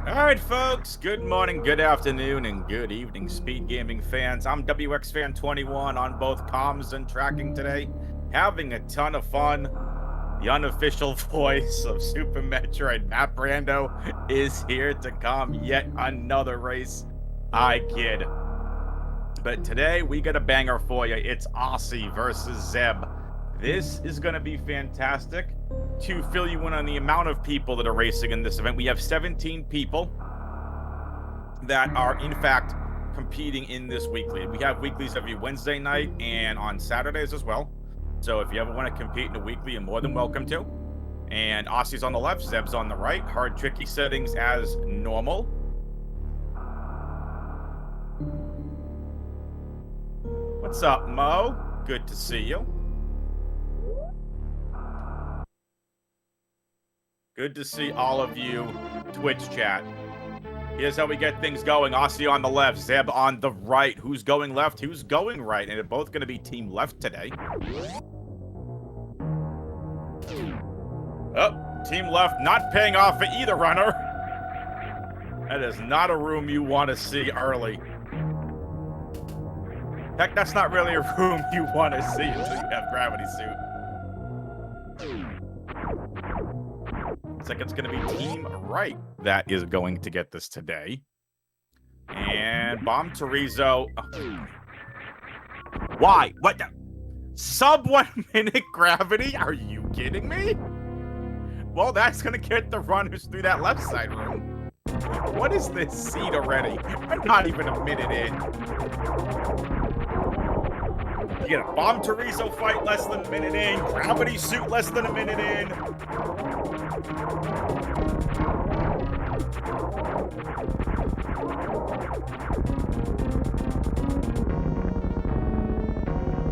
All right, folks. Good morning, good afternoon, and good evening, Speed Gaming fans. I'm WXFan21 on both comms and tracking today, having a ton of fun. The unofficial voice of Super Metroid, Map Rando, is here to calm yet another race. I kid. But today we got a banger for you. It's Aussie versus Zeb. This is going to be fantastic. To fill you in on the amount of people that are racing in this event, we have 17 people that are, in fact, competing in this weekly. We have weeklies every Wednesday night and on Saturdays as well. So if you ever want to compete in a weekly, you're more than welcome to. And Aussie's on the left, Zeb's on the right. Hard, tricky settings as normal. What's up, Mo? Good to see you. Good to see all of you, Twitch chat. Here's how we get things going. Aussie on the left, Zeb on the right. Who's going left? Who's going right? And they're both going to be team left today. Oh, team left not paying off for either runner. That is not a room you want to see early. Heck, that's not really a room you want to see until you have Gravity Suit. Looks like it's going to be team right that is going to get this today. And Bomb Terizo. Oh. Why? What? Sub 1 minute gravity? Are you kidding me? Well, that's going to get the runners through that left side room. What is this seed already? I'm not even a minute in. You get a Bomb Terizo fight less than a minute in. Gravity Suit less than a minute in.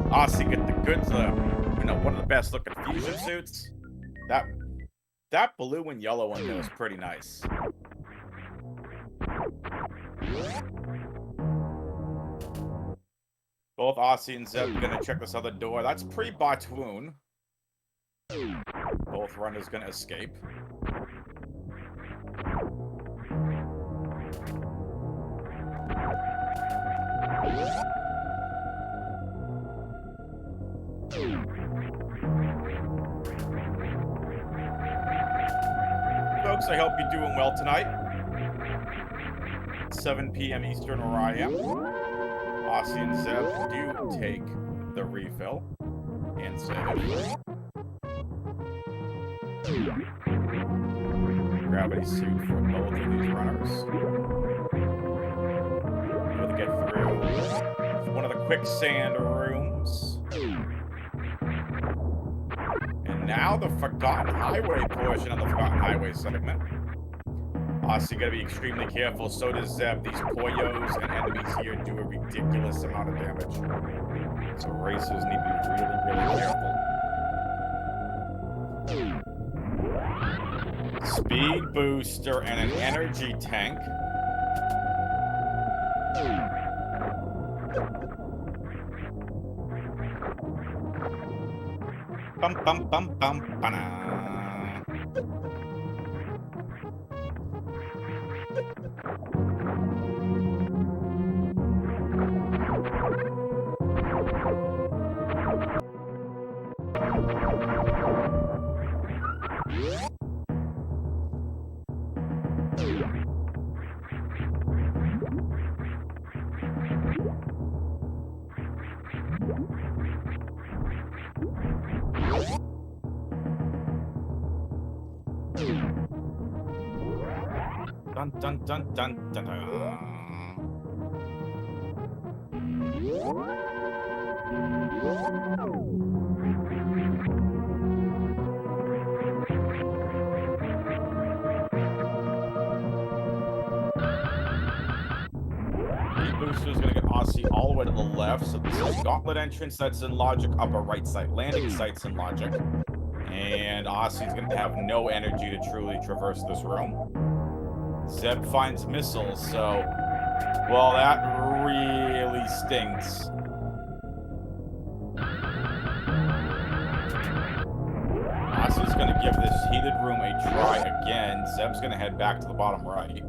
Aussie get the goods, one of the best looking fusion suits. That blue and yellow one there is pretty nice. Both Aussie and Zeb are gonna check this other door. That's pre-Batwoon. Both runners gonna escape. Folks, I hope you're doing well tonight. 7 p.m. Eastern where I am. Aussie and Zeb do take the refill and save. Gravity Suit for both of these runners. Able to get through one of the quicksand rooms. And now the Forgotten Highway portion of the Forgotten Highway segment. Aussie gotta be extremely careful, so does Zeb. These Poyos and enemies here do a ridiculous amount of damage. So racers need to be really, really careful. Speed booster and an energy tank. Bum bum bum bum ba-na. Dun dun dun dun dun dun. Booster is going to get Aussie all the way to the left. So this is Gauntlet entrance that's in logic, upper right side landing sites in logic. And Aussie's going to have no energy to truly traverse this room. Zeb finds missiles, so, well, that really stinks. Aussie's going to give this heated room a try again. Zeb's going to head back to the bottom right.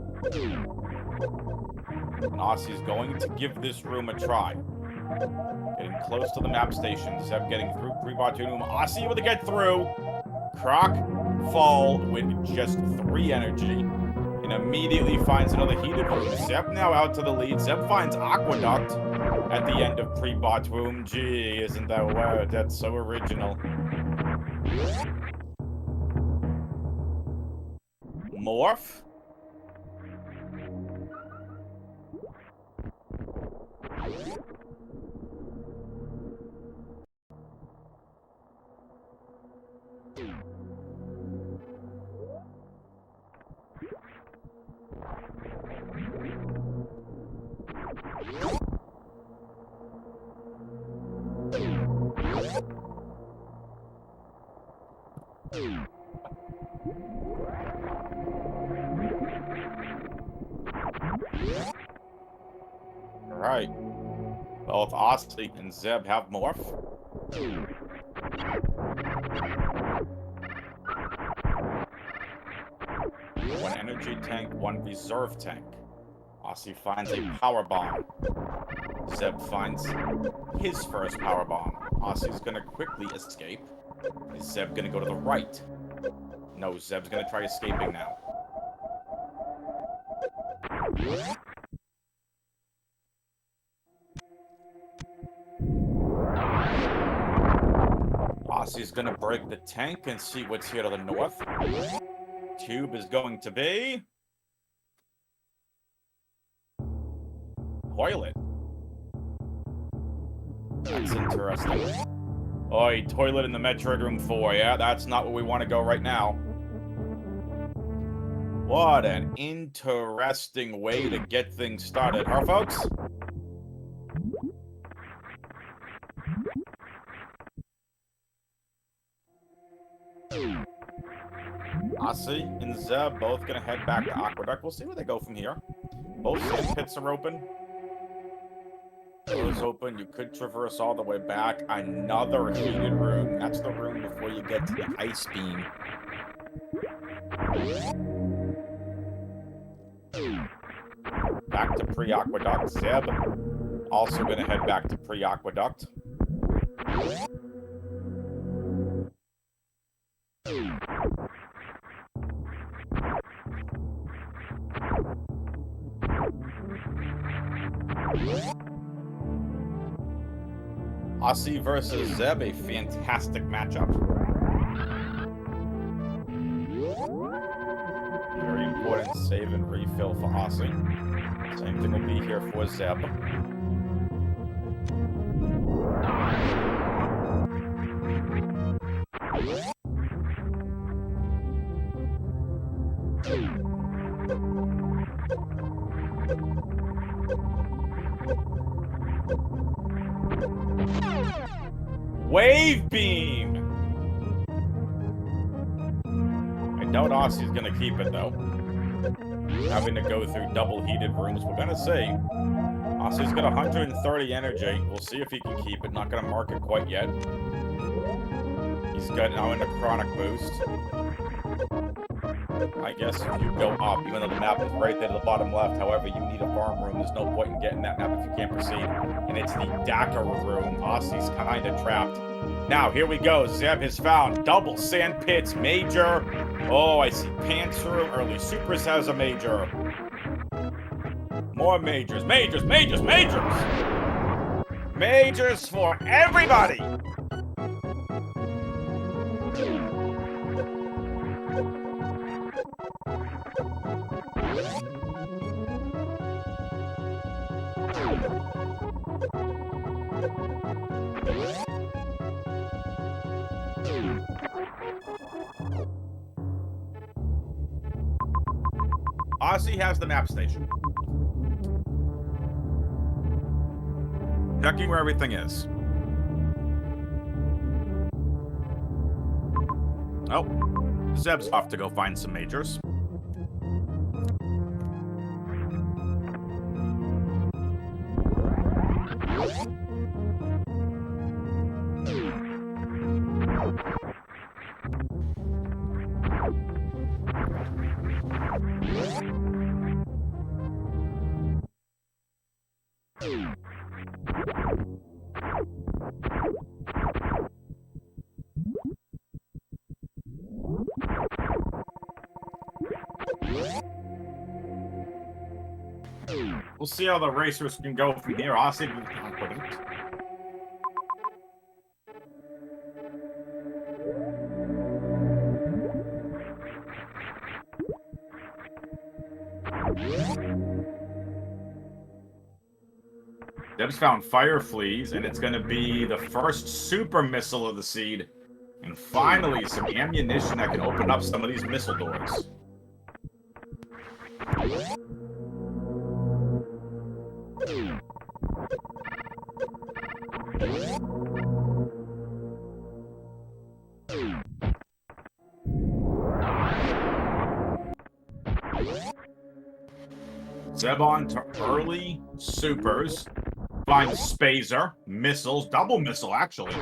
And Aussie's going to give this room a try. Getting close to the map station. Zeb getting through pre-bottom. Aussie able to get through. Croc fall with just 3 energy. And immediately finds another heated room. Zeb now out to the lead. Zeb finds Aqueduct at the end of pre-bot room. Gee, isn't that weird? That's so original. Morph? Alright. Both Aussie and Zeb have Morph. One energy tank, one reserve tank. Aussie finds a power bomb. Zeb finds his first power bomb. Aussie's gonna quickly escape. Is Zeb gonna go to the right? No, Zeb's gonna try escaping now. Aussie's gonna break the tank and see what's here to the north. Tube is going to be... toilet. That's interesting. Oi, toilet in the Metroid room 4. Yeah, that's not where we want to go right now. What an interesting way to get things started, huh, folks? Aussie and Zeb both gonna head back to Aqueduct. We'll see where they go from here. Both sand pits are open. Doors open. You could traverse all the way back. Another heated room. That's the room before you get to the ice beam. Back to pre-Aqueduct. Zeb also gonna head back to pre-Aqueduct. Aussie versus Zeb, a fantastic matchup. Very important save and refill for Aussie. Same thing will be here for Zeb. Wave beam! I doubt Aussie's gonna keep it, though. Having to go through double heated rooms. We're gonna see. Aussie's got 130 energy. We'll see if he can keep it. Not gonna mark it quite yet. He's got now into chronic boost. I guess if you go up, even though the map is right there to the bottom left, however, you need a farm room. There's no point in getting that map if you can't proceed. And it's the Dakar room. Aussie's kind of trapped. Now, here we go. Zeb has found double sand pits, major. Oh, I see pants room. Early supers has a major. More majors. Majors, majors, majors! Majors for everybody! Aussie has the map station. Checking where everything is. Oh, Zeb's off to go find some majors. We'll see how the racers can go from here. Aussie will be confident. Deb's found fire fleas, and it's going to be the first super missile of the seed. And finally, some ammunition that can open up some of these missile doors. Zeb on to early supers. Finds Spazer, missiles, double missile actually.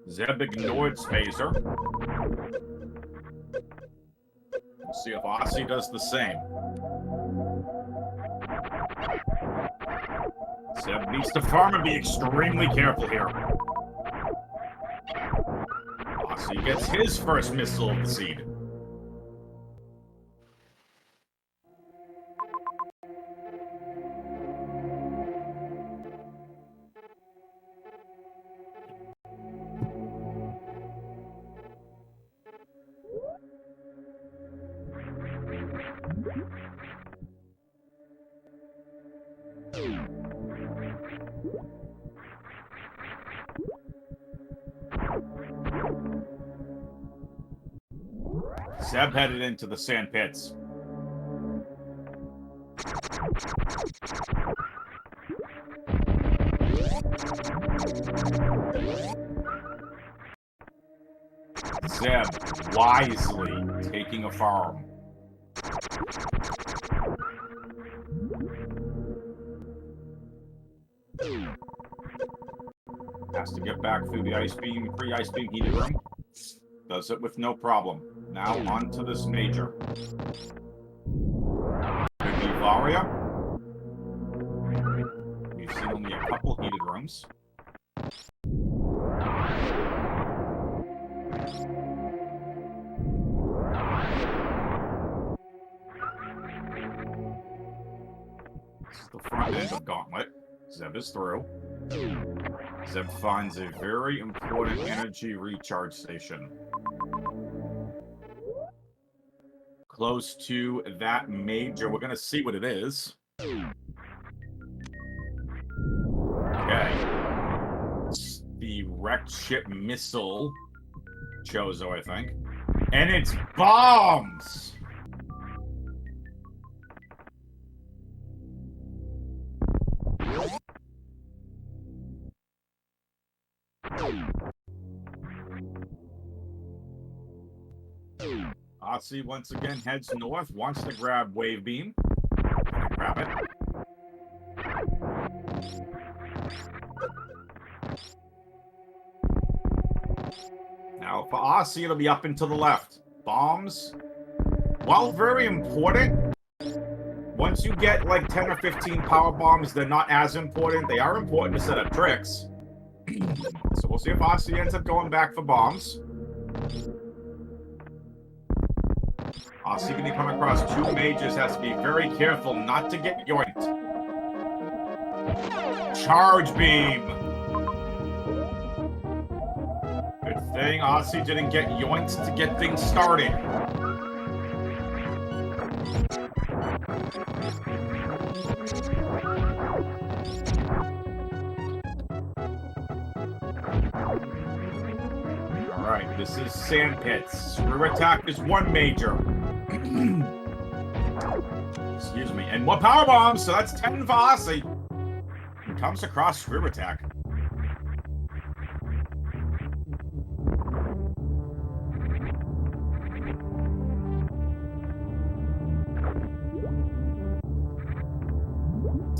Zeb ignored Spazer. We'll see if Aussie does the same. Zeb needs to farm and be extremely careful here. Aussie gets his first missile of the seed. Zeb headed into the sand pits. Zeb wisely taking a farm. Has to get back through the ice beam, free ice beam heated room. Does it with no problem. Now on to this major. Varia. We've seen only a couple heated rooms. This is the front end of Gauntlet. Zeb is through. Zeb finds a very important energy recharge station. Close to that major. We're going to see what it is. Okay. It's the wrecked ship missile. Chozo, I think. And it's bombs! Aussie once again heads north, wants to grab Wave Beam. Grab it. Now for Aussie, it'll be up and to the left. Bombs, while very important, once you get like 10 or 15 power bombs, they're not as important. They are important to set up tricks. So we'll see if Aussie ends up going back for bombs. Aussie, when you come across two majors, has to be very careful not to get yoinked. Charge beam. Good thing Aussie didn't get yoinked to get things started. Alright, this is Sand Pits. Screw Attack is one major. Excuse me. And more power bombs, so that's 10 for Aussie. He comes across Screw Attack.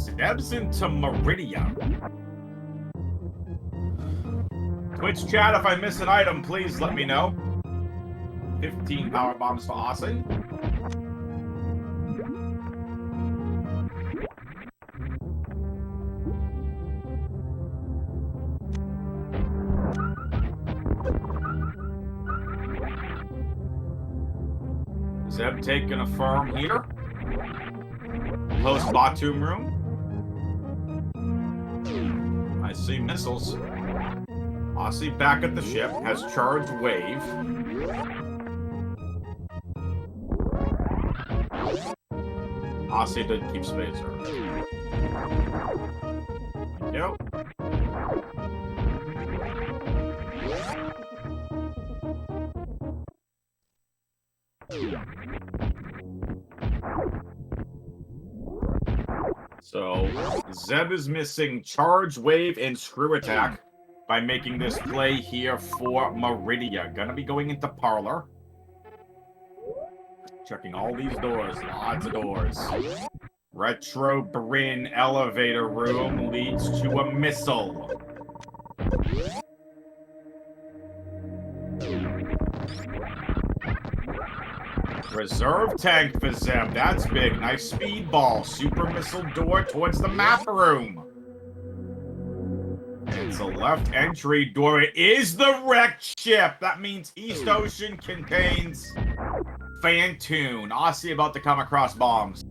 Zeb's into Meridia. Twitch chat, if I miss an item, please let me know. 15 power bombs for Aussie. Zeb taking a farm here. Post bottom room. I see missiles. Aussie back at the ship, has charged wave. Aussie did keep spacer. Thank you. So, Zeb is missing charge wave and screw attack by making this play here for Meridia. Gonna be going into parlor. Checking all these doors, lots of doors. Retro Bryn elevator room leads to a missile. Reserve tank for Zeb. That's big. Nice speedball. Super missile door towards the map room. It's a left entry door. It is the wrecked ship. That means East Ocean contains Fantoon. Aussie about to come across bombs.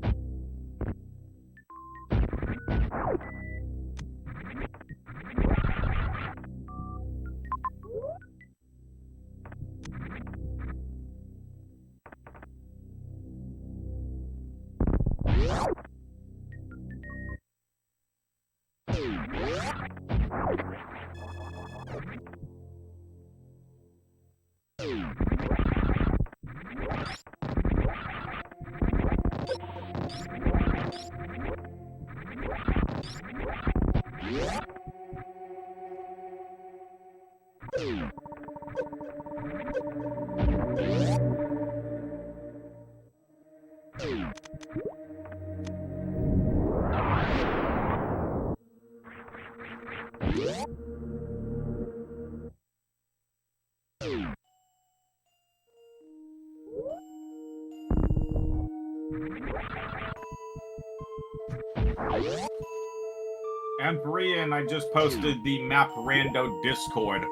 Empyrean, I just posted the map Rando Discord.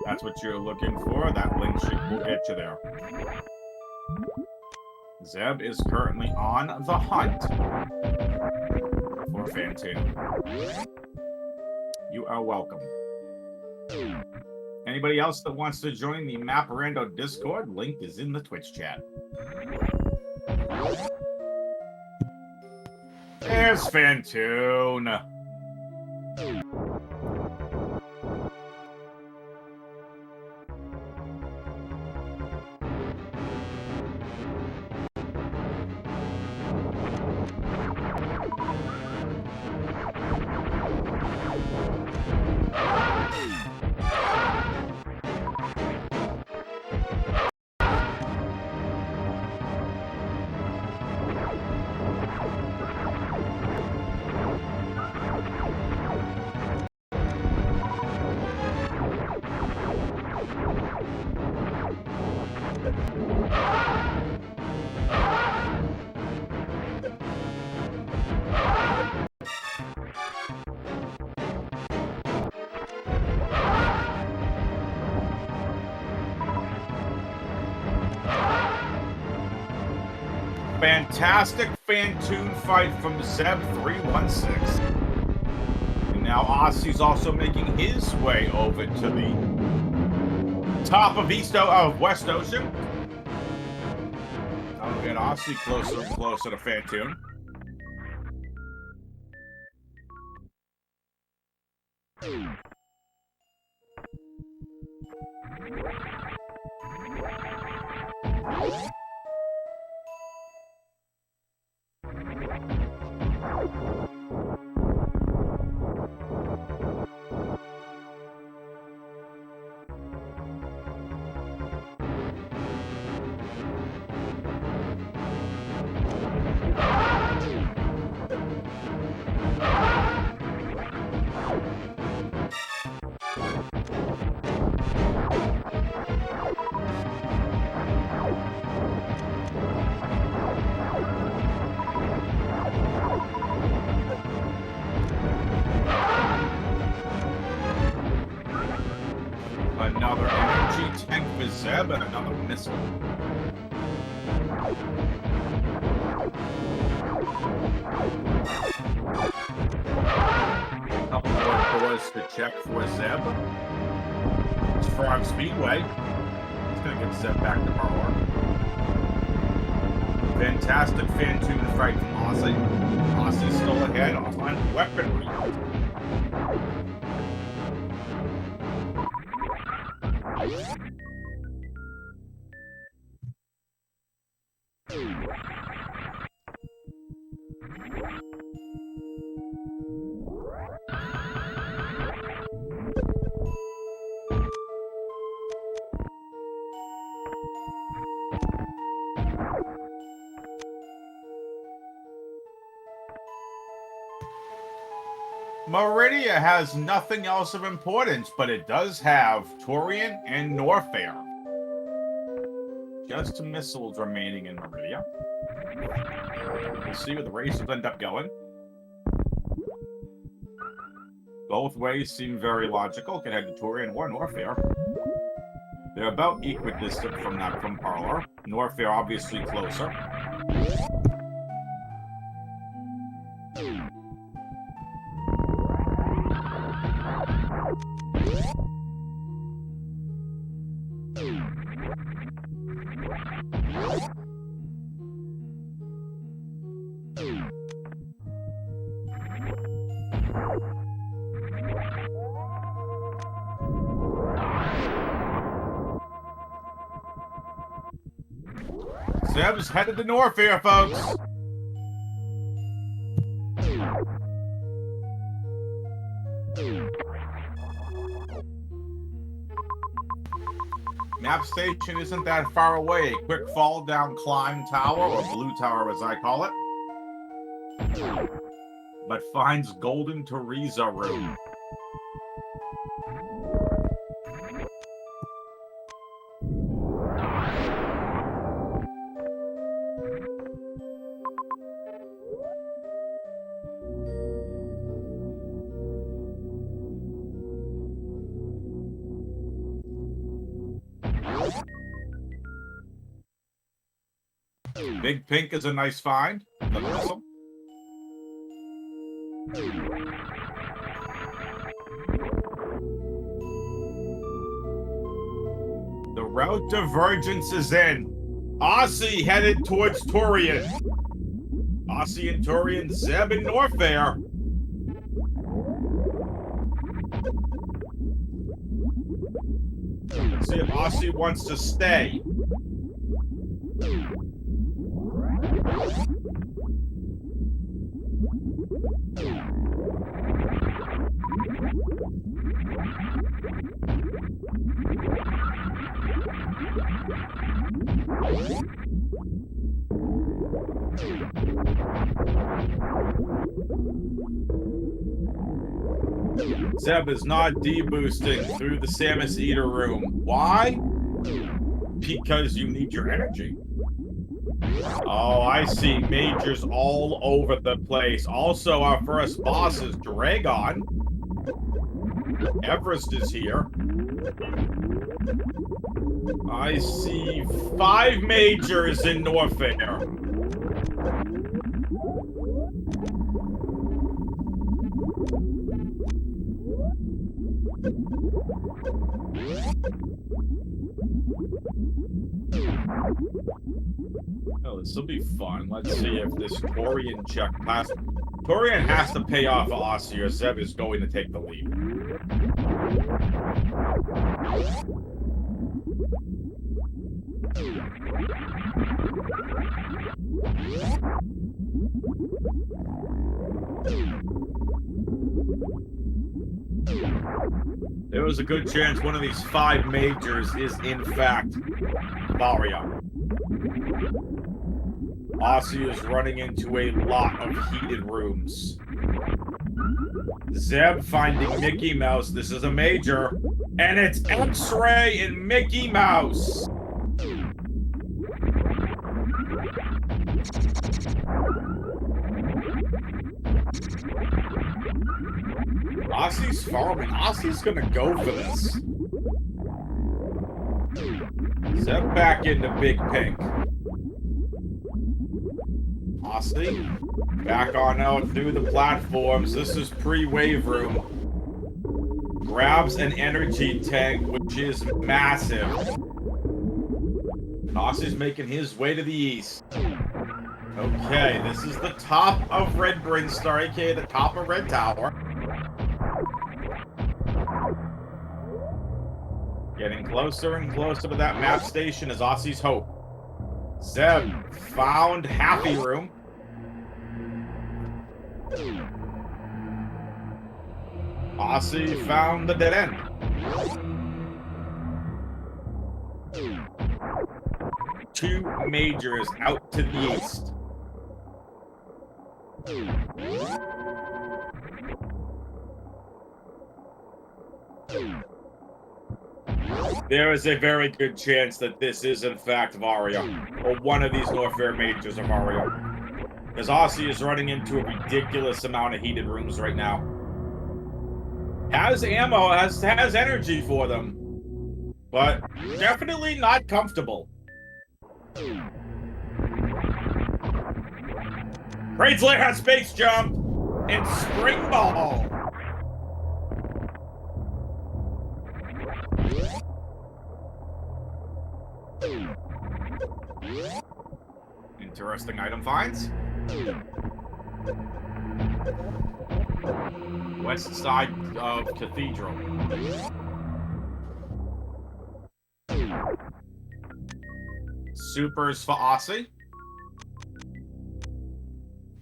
That's what you're looking for. That link will get you there. Zeb is currently on the hunt for Fantoon. You are welcome. Anybody else that wants to join the Map Rando Discord, link is in the Twitch chat. There's Fantoon. Fantastic Fantoon fight from Zeb 316. And now Aussie's also making his way over to the top of West Ocean. I'll get Aussie closer and closer to Fantoon. Zeb and another missile. Couple more doors to check for Zeb. It's Frog Speedway. It's gonna get Zeb back to power. Fantastic fan-tuned fight from Aussie. Aussie still ahead on weaponry. Meridia has nothing else of importance, but it does have Torian and Norfair. Just two missiles remaining in Meridia. We'll see where the race will end up going. Both ways seem very logical. Can head to Torian or Norfair. They're about equidistant from Parlor. Norfair obviously closer. Zeb's headed to Norfair, folks. Map station isn't that far away. A quick fall down climb tower, or blue tower as I call it. But finds Golden Teresa room. Big Pink is a nice find. The missile. The route divergence is in. Aussie headed towards Torian. Aussie and Torian, Zeb and Norfair. Let's see if Aussie wants to stay. Zeb is not deboosting through the Samus Eater room. Why? Because you need your energy. Oh, I see majors all over the place. Also, our first boss is Dragon. Everest is here. I see 5 majors in Norfair. Oh, this will be fun. Let's see if this Torian check pass. Torian has to pay off Aussie, or Zeb is going to take the lead. There was a good chance one of these 5 majors is, in fact, Varia. Aussie is running into a lot of heated rooms. Zeb finding Mickey Mouse. This is a major. And it's X-Ray and Mickey Mouse. Aussie's farming. Aussie's gonna go for this. Step back into Big Pink. Aussie, back on out through the platforms. This is pre-wave room. Grabs an energy tank, which is massive. Aussie's making his way to the east. Okay, this is the top of Red Brinstar, aka the top of Red Tower. Getting closer and closer to that map station is Aussie's hope. Zeb found Happy Room. Aussie found the dead end. Two majors out to the east. There is a very good chance that this is in fact Varia, or one of these Norfair majors of Varia. Because Aussie is running into a ridiculous amount of heated rooms right now. Has ammo, has energy for them, but definitely not comfortable. Raidslayer has space jump and spring ball. Interesting item finds. West side of Cathedral. Supers for Aussie.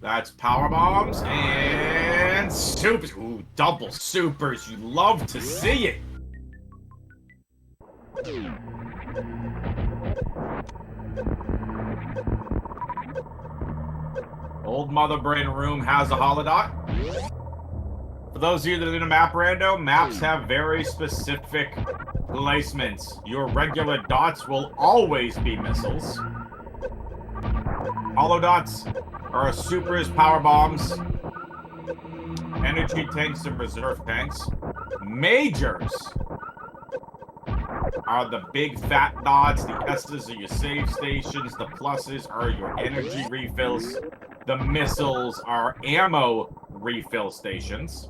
That's power bombs and supers. Ooh, double supers. You love to see it. Old Mother Brain Room has a holodot. For those of you that are in a map rando, maps have very specific placements. Your regular dots will always be missiles. Holodots are supers, power bombs, energy tanks, and reserve tanks. Majors are the big fat dots. The S's are your save stations. The pluses are your energy refills. The missiles are ammo refill stations.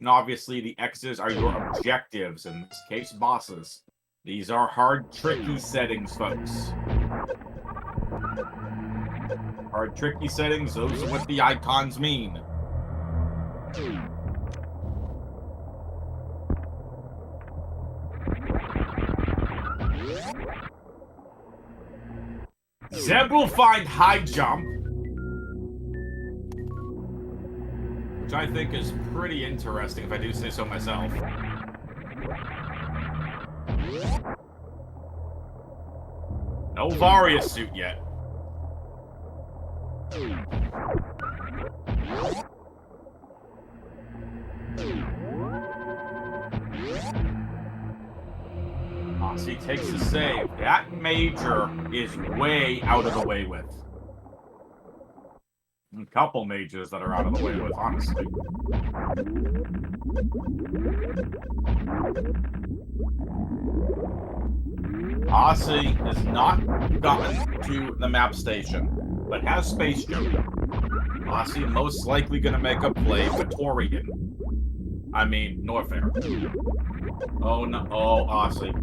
And obviously the X's are your objectives, in this case bosses. These are hard, tricky settings, folks. Hard, tricky settings, those are what the icons mean. Zeb will find high jump, which I think is pretty interesting, if I do say so myself. No Varia suit yet. Aussie takes the save. That major is way out of the way with. A couple majors that are out of the way with, honestly. Aussie has not gotten to the map station, but has space jump. Aussie most likely going to make a play for Torian. I mean, Norfair. Oh, no. Oh, Aussie.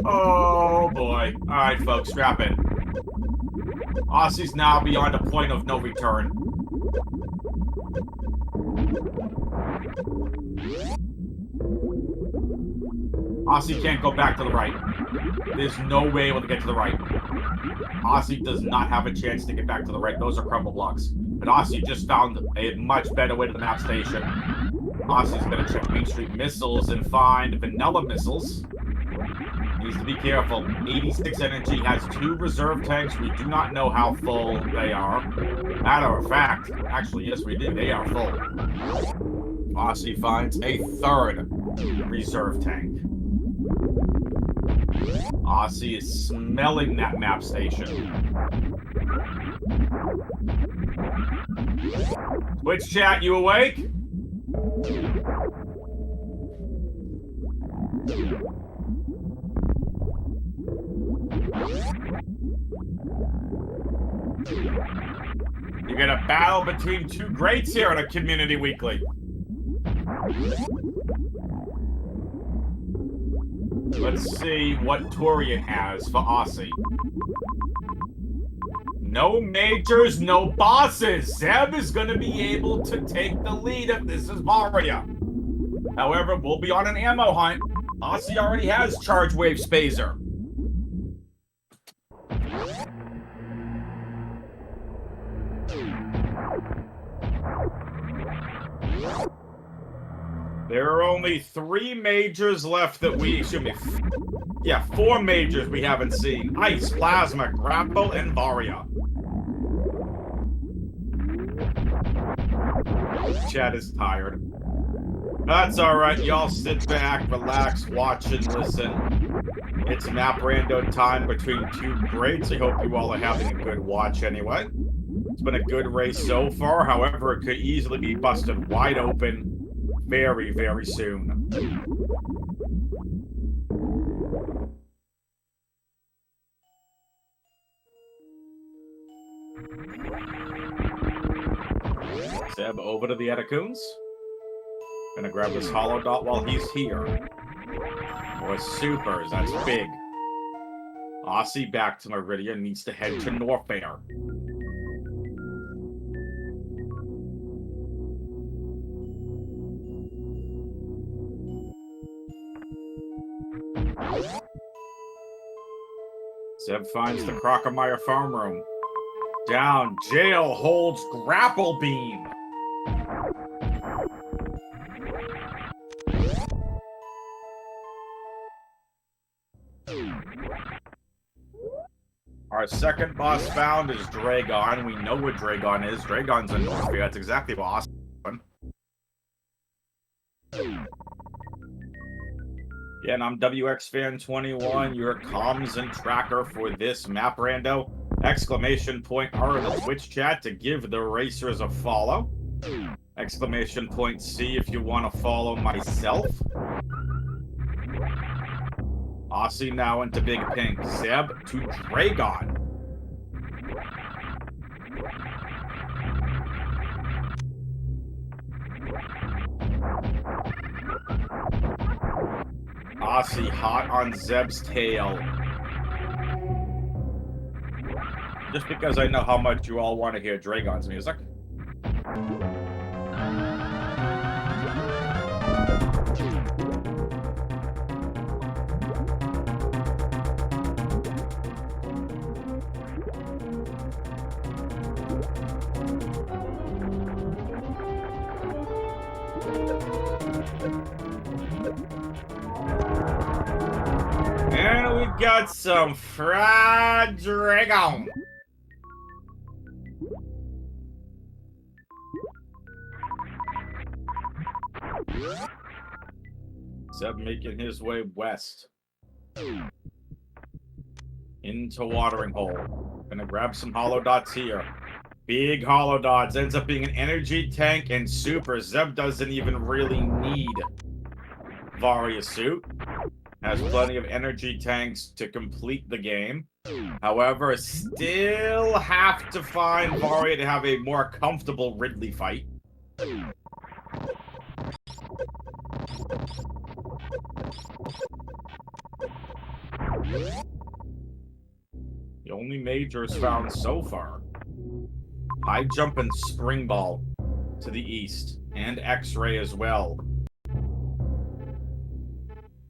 Oh, boy. All right, folks, strap in. Aussie's now beyond a point of no return. Aussie can't go back to the right. There's no way able to get to the right. Aussie does not have a chance to get back to the right. Those are crumble blocks. But Aussie just found a much better way to the map station. Aussie's going to check Main Street missiles and find vanilla missiles. Needs to be careful. 86 energy, has 2 reserve tanks. We do not know how full they are. Matter of fact, actually, yes, we do. They are full. Aussie finds a 3rd reserve tank. Aussie is smelling that map station. Twitch chat, you awake? We got a battle between two greats here on a Community Weekly. Let's see what Torian has for Aussie. No majors, no bosses. Zeb is going to be able to take the lead if this is Varia. However, we'll be on an ammo hunt. Aussie already has Charge Wave Spazer. There are only 3 majors left that we, yeah, 4 majors we haven't seen. Ice, Plasma, Grapple, and Varia. Chat is tired. That's alright, y'all sit back, relax, watch, and listen. It's map rando time between 2 greats. I hope you all are having a good watch anyway. It's been a good race so far, however, it could easily be busted wide open very, very soon. Zeb over to the Etacoons. Gonna grab this hollow dot while he's here. More supers, that's big. Aussie back to Meridian, needs to head to Norfair. Zeb finds the Crocomire farm room. Down, jail holds grapple beam. Our second boss found is Dragon. We know what Dragon is. Dragon's in Northview. That's exactly what Austin. Yeah, and I'm WXFan21, your comms and tracker for this map rando. Exclamation point R in the Twitch chat to give the racers a follow. Exclamation point C if you want to follow myself. Aussie now into Big Pink. Zeb to Dragon. Aussie hot on Zeb's tail. Just because I know how much you all want to hear Dragon's music. And we got some fried dragon. Zeb making his way west. Into Watering Hole. Gonna grab some hollow dots here. Big hollow dots. Ends up being an energy tank and super. Zeb doesn't even really need Varia's suit. Has plenty of energy tanks to complete the game. However, still have to find Varia to have a more comfortable Ridley fight. The only majors found so far. High jump and spring ball to the east, and X-ray as well.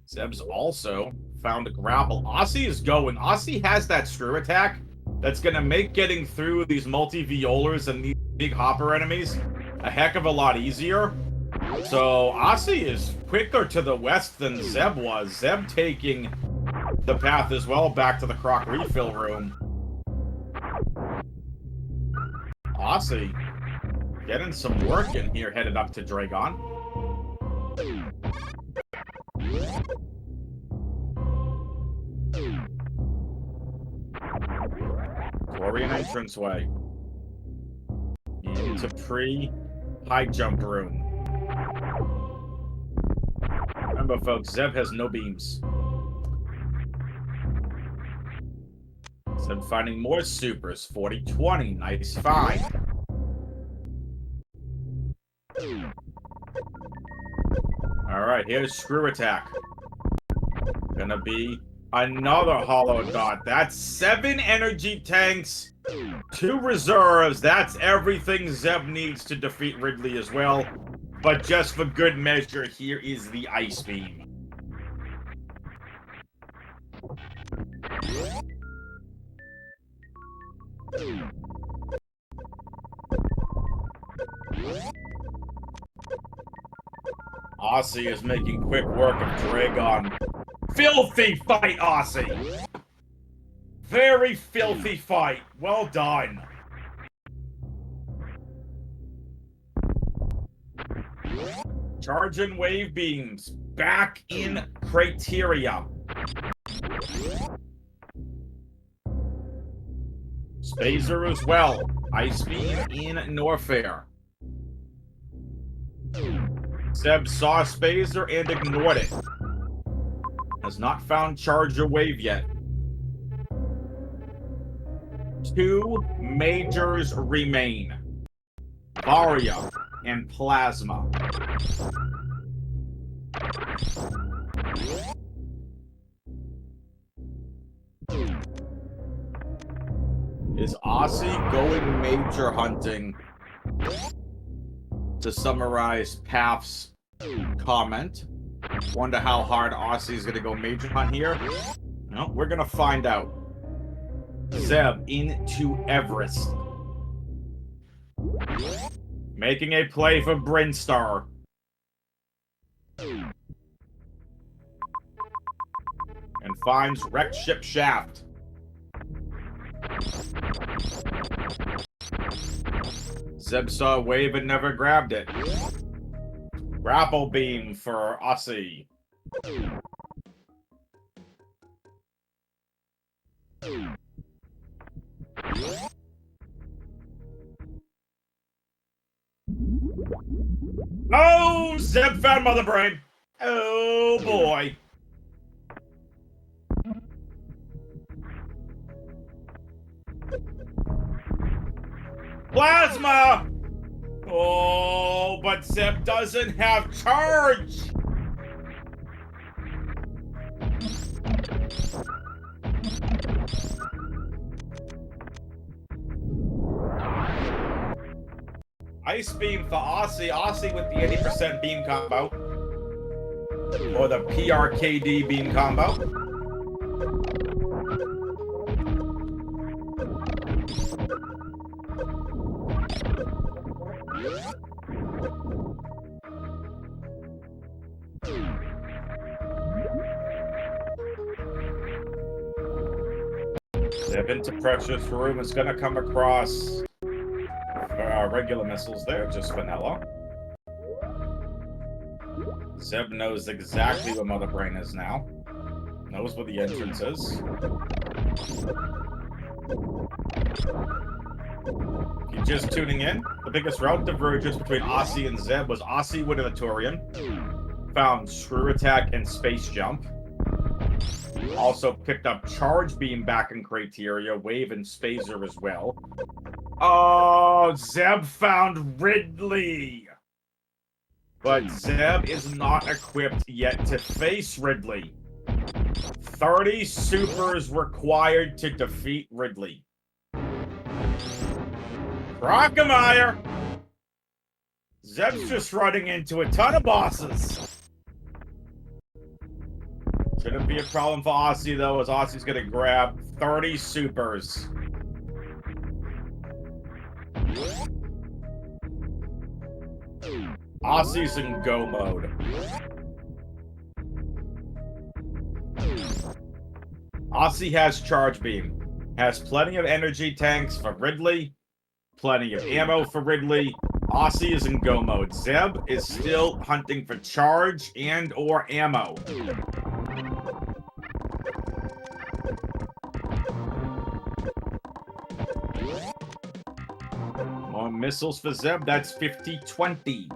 Zeb's also found a grapple. Aussie is going. Aussie has that screw attack that's going to make getting through these multi-violars and these big hopper enemies a heck of a lot easier. So Aussie is quicker to the west than Zeb was. Zeb taking the path as well back to the Croc refill room. Aussie getting some work in here, headed up to Dragon. Glorian entranceway. Into pre-high jump room. Remember, folks, Zeb has no beams. Zeb finding more supers. 40-20. Nice find. Alright, here's Screw Attack. Gonna be another hollow dot. That's 7 energy tanks, 2 reserves. That's everything Zeb needs to defeat Ridley as well. But just for good measure, here is the Ice Beam. Aussie is making quick work of Dragon. Filthy fight, Aussie! Very filthy fight. Well done. Charging wave beams. Back in criteria. Spazer as well. Ice Beam in Norfair. Zeb saw Spazer and ignored it. Has not found Charger Wave yet. 2 majors remain. Varia and Plasma. Is Aussie going major hunting? To summarize Path's comment. Wonder how hard Aussie's gonna go major hunt here. No, we're gonna find out. Zeb into Everest. Making a play for Brinstar. And finds Wrecked Ship Shaft. Zeb saw a wave and never grabbed it. Grapple Beam for Aussie. Oh, Zeb found Mother Brain. Oh boy. Plasma! Oh, but Zeb doesn't have charge! Ice Beam for Aussie. Aussie with the 80% beam combo. Or the PRKD beam combo. Step into Precious Room is going to come across regular missiles there, just vanilla. Zeb knows exactly where Mother Brain is now. Knows where the entrance is. If you're just tuning in, the biggest route divergence between Aussie and Zeb was Aussie with a Turian. Found Screw Attack and Space Jump. Also picked up Charge Beam back in criteria, Wave and Spazer as well. Oh, Zeb found Ridley! But Zeb is not equipped yet to face Ridley. 30 supers required to defeat Ridley. Crockemeyer! Zeb's just running into a ton of bosses. Shouldn't be a problem for Aussie, though, as Aussie's gonna grab 30 supers. Aussie's in go mode. Aussie has Charge Beam. Has plenty of energy tanks for Ridley. Plenty of ammo for Ridley. Aussie is in go mode. Zeb is still hunting for charge and or ammo. More missiles for Zeb. That's 50-20.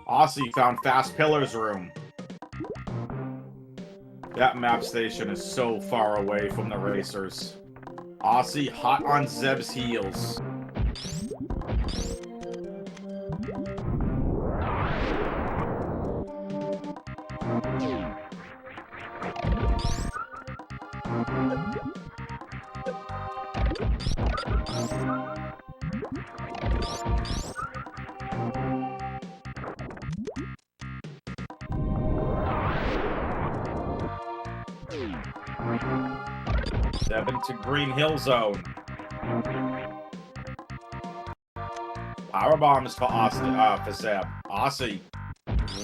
Aussie found Fast Pillars Room. That map station is so far away from the racers. Aussie hot on Zeb's heels. Zeb into Green Hill Zone. Power bombs for Zeb. Aussie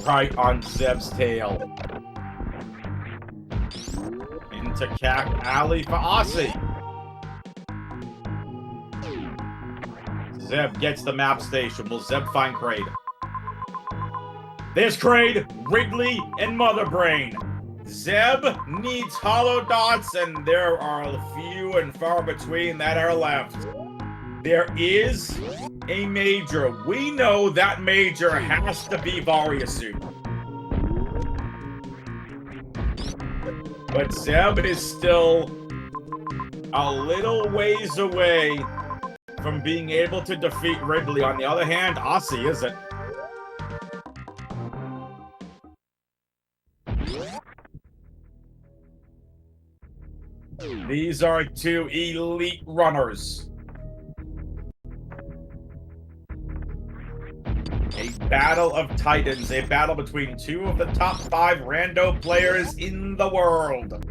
right on Zeb's tail. Into Cack Alley for Aussie. Zeb gets the map station. Will Zeb find Kraid? There's Kraid, Wrigley, and Mother Brain. Zeb needs hollow dots, and there are few and far between that are left. There is a major. We know that major has to be Variasuit. But Zeb is still a little ways away from being able to defeat Wrigley. On the other hand, Aussie isn't. These are two elite runners. A battle of titans, a battle between two of the top 5 rando players in the world.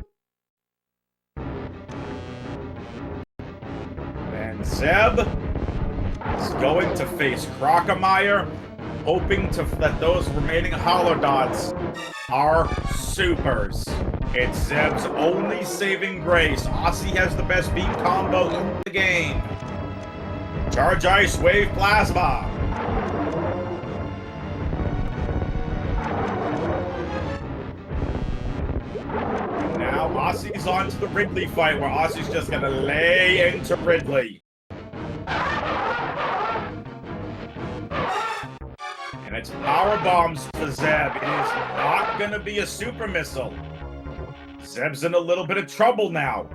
And Zeb is going to face Crocomire, hoping that those remaining hollow dots are supers. It's Zeb's only saving grace. Aussie has the best beam combo in the game. Charge Ice, Wave Plasma. Now Aussie's on to the Ridley fight, where Aussie's just gonna lay into Ridley. And it's power bombs for Zeb. It is not gonna be a super missile. Zeb's in a little bit of trouble now.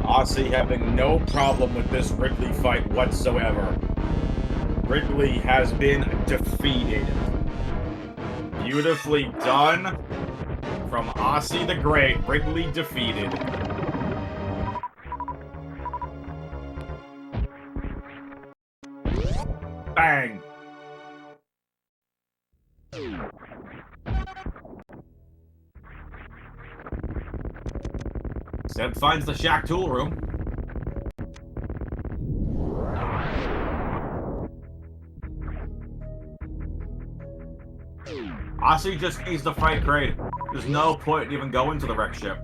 Aussie having no problem with this Ridley fight whatsoever. Ridley has been defeated. Beautifully done from Aussie the Great. Ridley defeated. Bang. Zeb finds the Shack tool room. Aussie just needs to fight Kraid. There's no point in even going to the wreck ship.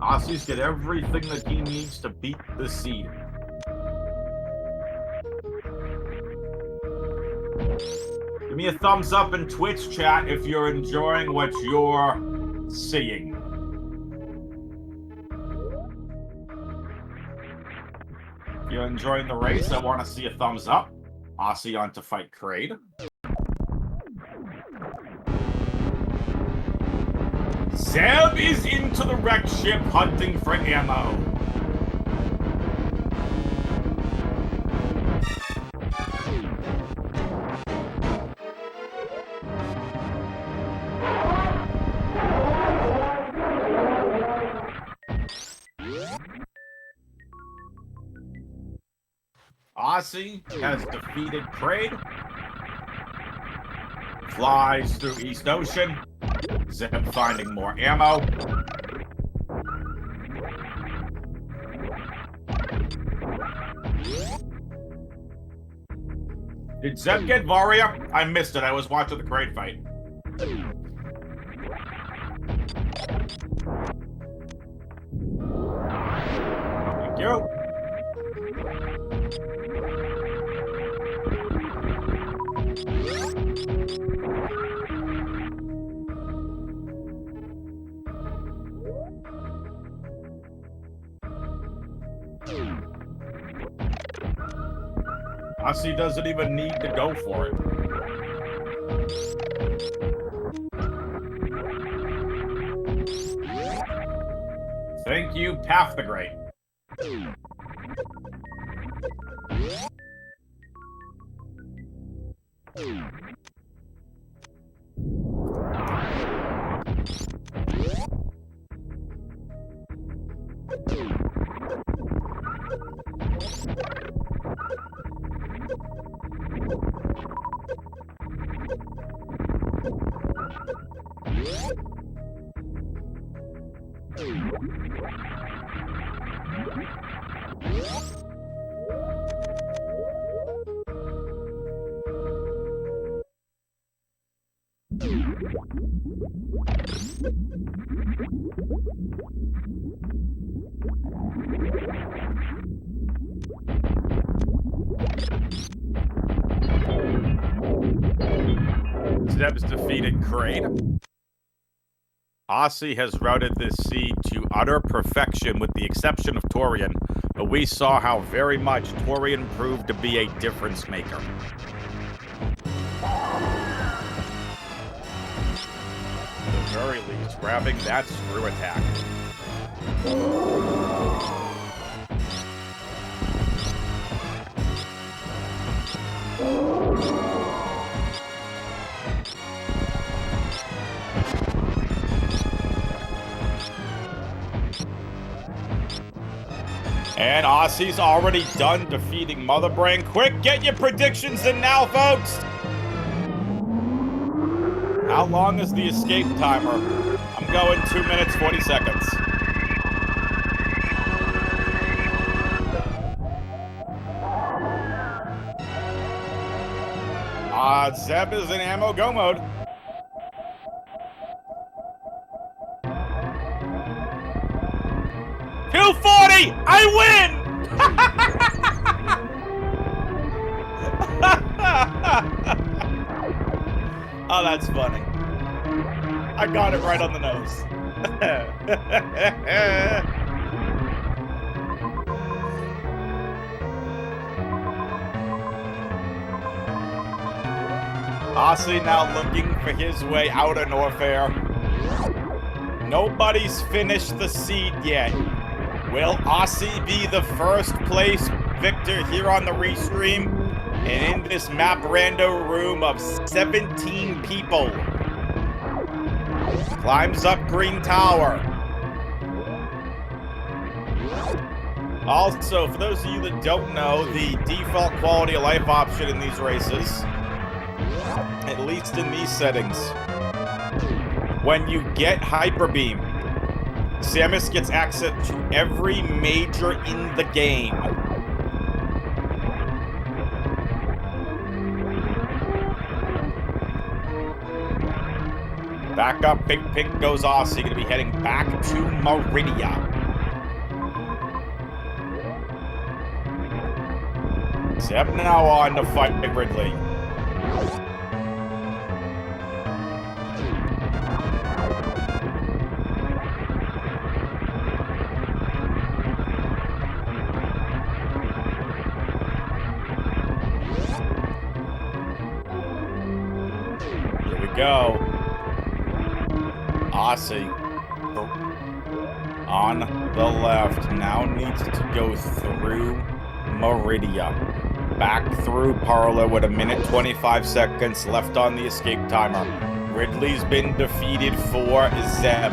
Aussie's got everything that he needs to beat the seed. Give me a thumbs up in Twitch chat if you're enjoying what you're seeing. If you're enjoying the race, I want to see a thumbs up. Aussie on to fight Kraid. Zeb is into the wreck ship hunting for ammo. Aussie has defeated Kraid. Flies through East Ocean. Zeb finding more ammo. Did Zeb get Varia? I missed it. I was watching the Kraid fight. Thank you. Aussie doesn't even need to go for it. Thank you, Path the Great. Zeb's defeated Crane. Aussie has routed this seed to utter perfection with the exception of Torian, but we saw how very much Torian proved to be a difference maker. At the very least, grabbing that screw attack. And Aussie's already done defeating Mother Brain. Quick, get your predictions in now, folks! How long is the escape timer? I'm going 2 minutes, 40 seconds. Zeb is in ammo go mode. $240! I win! Oh, that's funny. I got it right on the nose. Aussie now looking for his way out of Norfair. Nobody's finished the seed yet. Will Aussie be the first place victor here on the restream? And in this map rando room of 17 people. Climbs up Green Tower. Also, for those of you that don't know, the default quality of life option in these races, at least in these settings, when you get Hyper Beam, Samus gets access to every major in the game. Back up, Big Pink goes off, so you're going to be heading back to Meridia. Zeb now on to fight Ridley. Here we go. Aussie on the left now needs to go through Meridia. Back through Parlor with 1:25 seconds left on the escape timer. Ridley's been defeated for Zeb.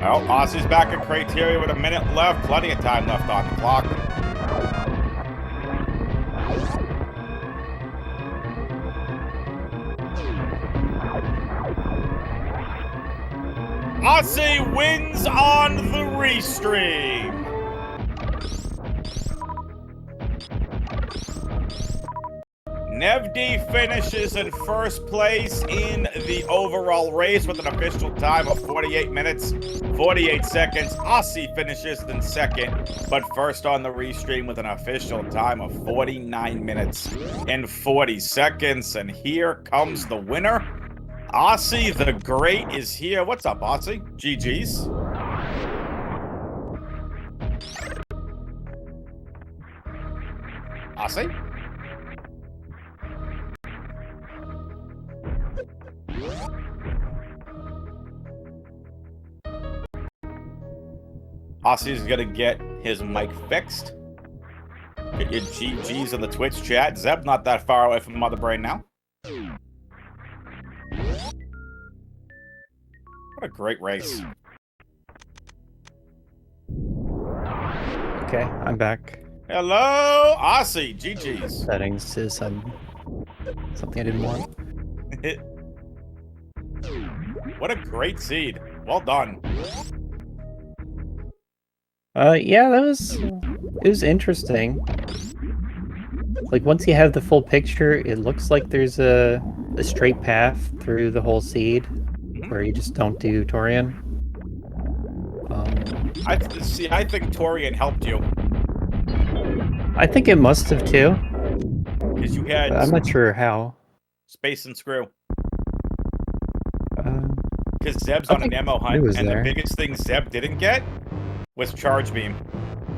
Well, Aussie's back at Criteria with 1 minute left. Plenty of time left on the clock. Aussie wins on the restream. Nevd finishes in first place in the overall race with an official time of 48 minutes, 48 seconds. Aussie finishes in second, but first on the restream with an official time of 49 minutes and 40 seconds. And here comes the winner. Aussie the Great is here. What's up, Aussie? GG's. Aussie? Aussie's gonna get his mic fixed. Get your GGs in the Twitch chat. Zeb not that far away from Mother Brain now. What a great race. Okay, I'm back. Hello, Aussie. GGs. Settings is something I didn't want. What a great seed. Well done. Yeah, it was interesting. Like, once you have the full picture, it looks like there's a straight path through the whole seed where you just don't do Torian. I think Torian helped you. I think it must have too. Because you had... I'm not sure how. Space and screw. Because Zeb's on an ammo hunt, and the biggest thing Zeb didn't get was Charge Beam.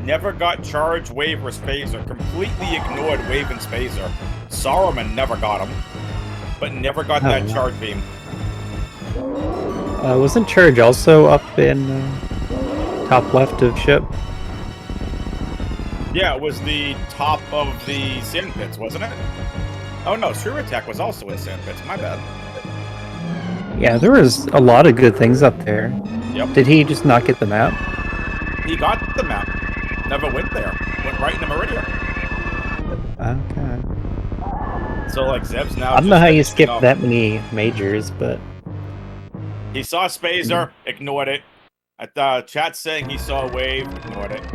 Never got Charge, Wave, or Spazer. Completely ignored Wave and Spazer. Saruman never got him, but never got that Charge Beam. Wasn't Charge also up in top left of ship? Yeah, it was the top of the Sand Pits, wasn't it? Oh no, Shrew Attack was also in Sand Pits. My bad. Yeah, there was a lot of good things up there. Yep. Did he just not get the map? He got the map. Never went there. Went right into Meridian. Okay. So, like, Zeb's now... I don't know how you skipped that many majors, but... He saw Spazer, ignored it. At the chat saying he saw a wave, ignored it.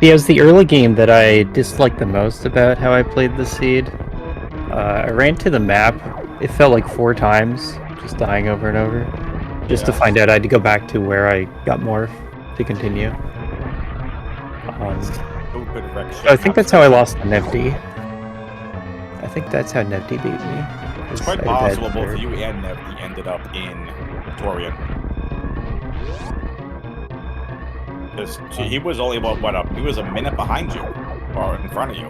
Yeah, it was the early game that I disliked the most about how I played the seed. I ran to the map. It felt like 4 times, just dying over and over. Just to find out I had to go back to where I got morph to continue. I think that's how I lost to Nifty. I think that's how Nifty beat me. It's quite possible both you and Nifty ended up in Torian. Because he was only he was a minute behind you, or in front of you.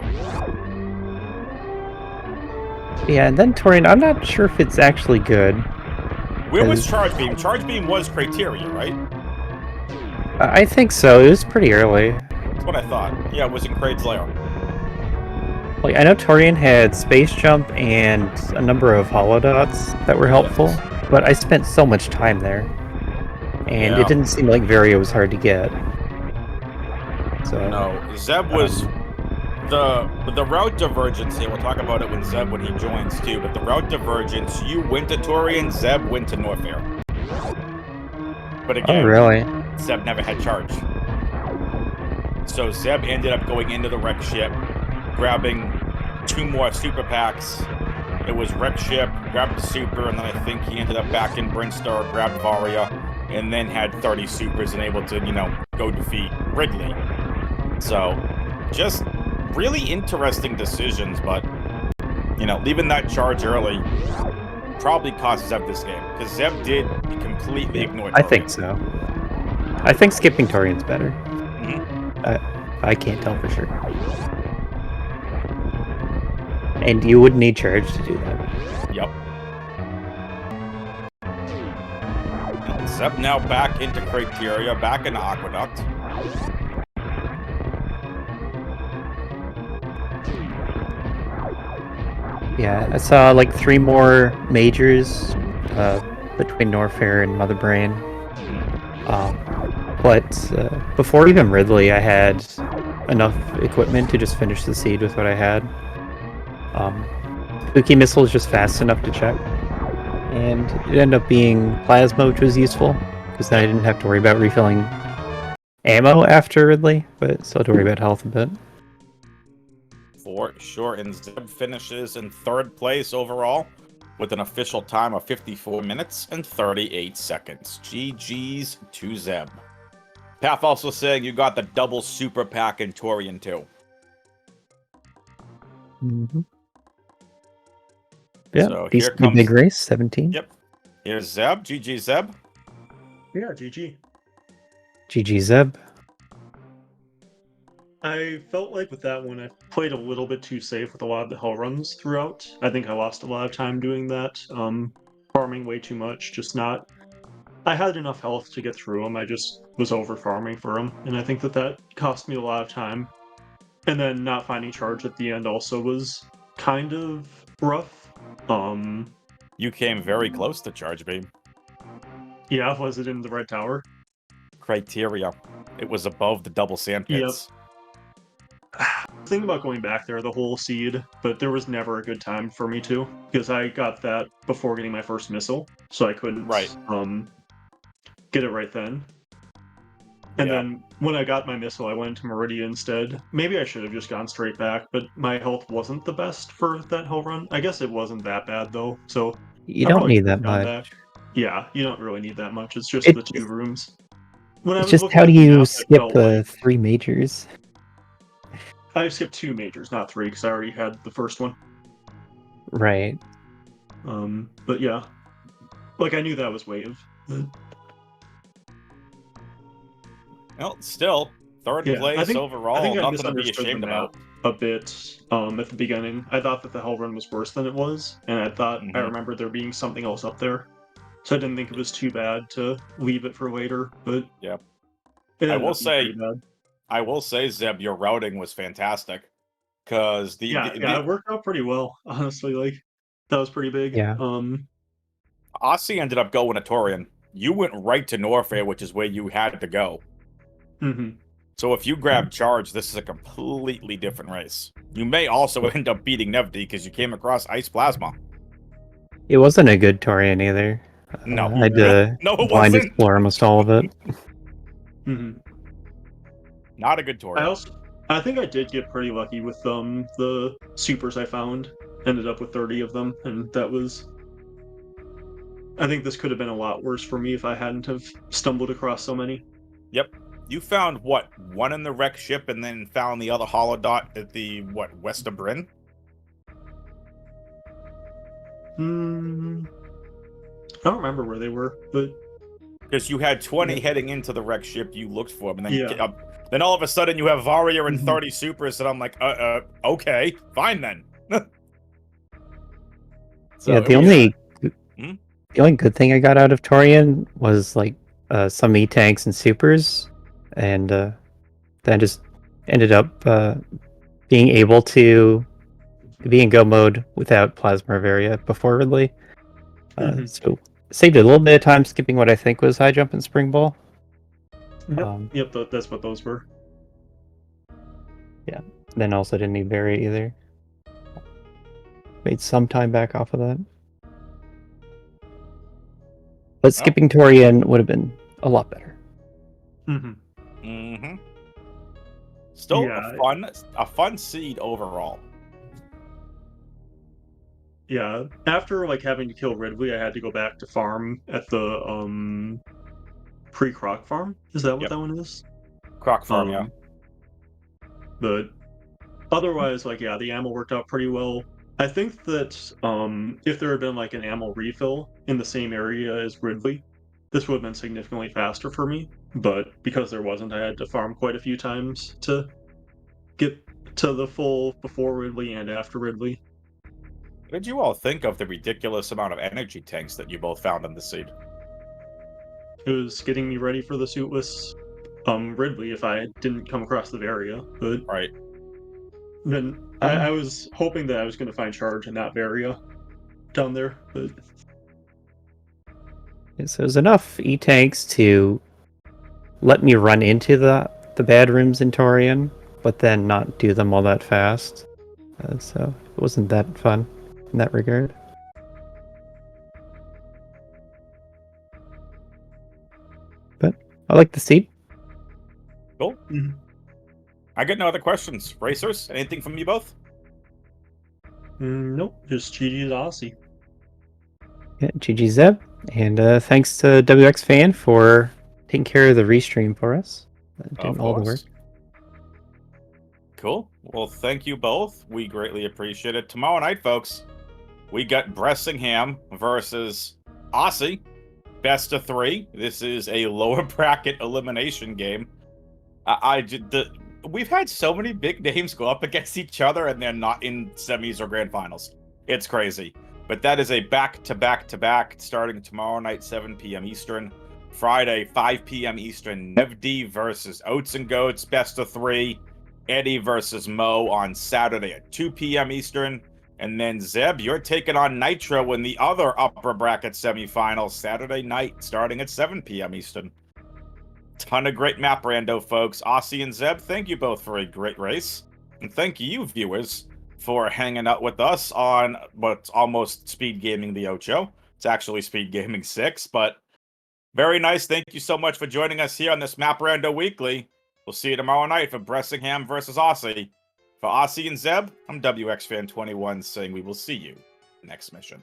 Yeah, and then Torian, I'm not sure if it's actually good. Where was Charge Beam? Charge Beam was Criteria, right? I think so. It was pretty early. That's what I thought. Yeah, it was in Kraid's Lair. Like, I know Torian had Space Jump and a number of holodots that were helpful, but I spent so much time there. And it didn't seem like Varia was hard to get. So no, Zeb was... The route divergence here, we'll talk about it when he joins too, but the route divergence, you went to Torian, Zeb went to Norfair. But again, really? Zeb never had charge. So Zeb ended up going into the wreck ship, grabbing 2 more super packs. It was wreck ship, grabbed the super, and then I think he ended up back in Brinstar, grabbed Varia, and then had 30 supers and able to, go defeat Wrigley. So, just really interesting decisions, but, leaving that charge early probably cost Zeb this game, because Zeb did completely ignore Torian. I think so. I think skipping Torian's better. I can't tell for sure. And you would need charge to do that. Yep. And Zeb now back into Criteria, back into Aqueduct. Yeah, I saw like 3 more majors between Norfair and Mother Brain. But before even Ridley, I had enough equipment to just finish the seed with what I had. Spooky Missile is just fast enough to check. And it ended up being Plasma, which was useful, because then I didn't have to worry about refilling ammo after Ridley, but still had to worry about health a bit. For sure, and Zeb finishes in 3rd place overall with an official time of 54 minutes and 38 seconds. GG's to Zeb. Path also saying you got the double super pack in Torian too. Yeah, so here comes big race, 17. Yep. Here's Zeb. GG Zeb. Yeah, GG. GG Zeb. I felt like with that one, I played a little bit too safe with a lot of the hell runs throughout. I think I lost a lot of time doing that, farming way too much, just not I had enough health to get through them. I just was over farming for them, and I think that cost me a lot of time. And then not finding charge at the end also was kind of rough. You came very close to charge beam. Yeah, was it in the red tower? Criteria. It was above the double sand Yep. pits. Thinking about going back there, the whole seed, but there was never a good time for me to, because I got that before getting my first missile, so I couldn't get it right then. And then when I got my missile, I went to Meridia instead. Maybe I should have just gone straight back, but my health wasn't the best for that hell run. I guess it wasn't that bad though, so You I don't probably need should have that gone much. back. Yeah, you don't really need that much. It's just the 2 rooms. When I It's was just looking how at do the you map, it skip felt like 3 majors? I skipped 2 majors, not 3, because I already had the first one. Right. But yeah, like I knew that was wave. But... Well, still, third place I think overall, I nothing to be misunderstood the ashamed map about. a bit at the beginning. I thought that the hell run was worse than it was, and I thought I remembered there being something else up there. So I didn't think it was too bad to leave it for later, but yeah, it I ended will up being say, pretty bad. I will say, Zeb, your routing was fantastic. Because Yeah, it worked out pretty well, honestly. Like that was pretty big. Yeah. Aussie ended up going to Torian. You went right to Norfair, which is where you had to go. Mm-hmm. So if you grab charge, this is a completely different race. You may also end up beating Nevdi because you came across Ice Plasma. It wasn't a good Torian either. No, I had to no, it blind wasn't. explore almost all of it. Mm-hmm. Not a good Torian. I think I did get pretty lucky with the supers I found. Ended up with 30 of them, and that was. I think this could have been a lot worse for me if I hadn't have stumbled across so many. Yep. You found, what, one in the wreck ship and then found the other hollow dot at the, what, west of Bryn? I don't remember where they were, but... Because you had 20 heading into the wreck ship, you looked for them, and then, then all of a sudden you have Varia and 30 supers, and I'm like, okay, fine then. So yeah, the only good thing I got out of Torian was like some E-tanks and supers, and then just ended up being able to be in go mode without Plasma Varia before Ridley. So saved a little bit of time skipping what I think was high jump and spring ball. Yep, that's what those were. Yeah, then also didn't need Varia either. Made some time back off of that. But skipping Torian would have been a lot better. Still a fun seed overall. Yeah, after like having to kill Ridley, I had to go back to farm at the pre-croc farm. Is that what that one is? Croc farm, yeah. But otherwise, like the ammo worked out pretty well. I think that if there had been like an ammo refill in the same area as Ridley, this would have been significantly faster for me. But because there wasn't, I had to farm quite a few times to get to the full before Ridley and after Ridley. What did you all think of the ridiculous amount of energy tanks that you both found in the seed? It was getting me ready for the suitless Ridley if I didn't come across the Varia. But then I was hoping that I was going to find charge and not Varia down there. But so there's enough E-tanks to let me run into the bad rooms in Torian, but then not do them all that fast. So it wasn't that fun in that regard. But I like the seed. Cool. I got no other questions. Racers, anything from you both? Nope, just GG to Aussie. Yeah, GG Zeb. And thanks to WX Fan for taking care of the restream for us. Doing all the work. Cool. Well, thank you both. We greatly appreciate it. Tomorrow night, folks, we got Bressingham versus Aussie. Best of 3. This is a lower bracket elimination game. We've had so many big names go up against each other, and they're not in semis or grand finals. It's crazy. But that is a back-to-back-to-back starting tomorrow night, 7 p.m. Eastern. Friday, 5 p.m. Eastern, Nevd versus Oats and Goats, best of 3. Eddie versus Mo on Saturday at 2 p.m. Eastern. And then, Zeb, you're taking on Nitro in the other upper bracket semifinal Saturday night, starting at 7 p.m. Eastern. Ton of great map rando, folks. Aussie and Zeb, thank you both for a great race. And thank you, viewers, for hanging out with us on what's almost Speed Gaming the Ocho. It's actually Speed Gaming 6, but very nice. Thank you so much for joining us here on this Map Rando Weekly. We'll see you tomorrow night for Bressingham versus Aussie. For Aussie and Zeb, I'm WXFan21 saying we will see you next mission.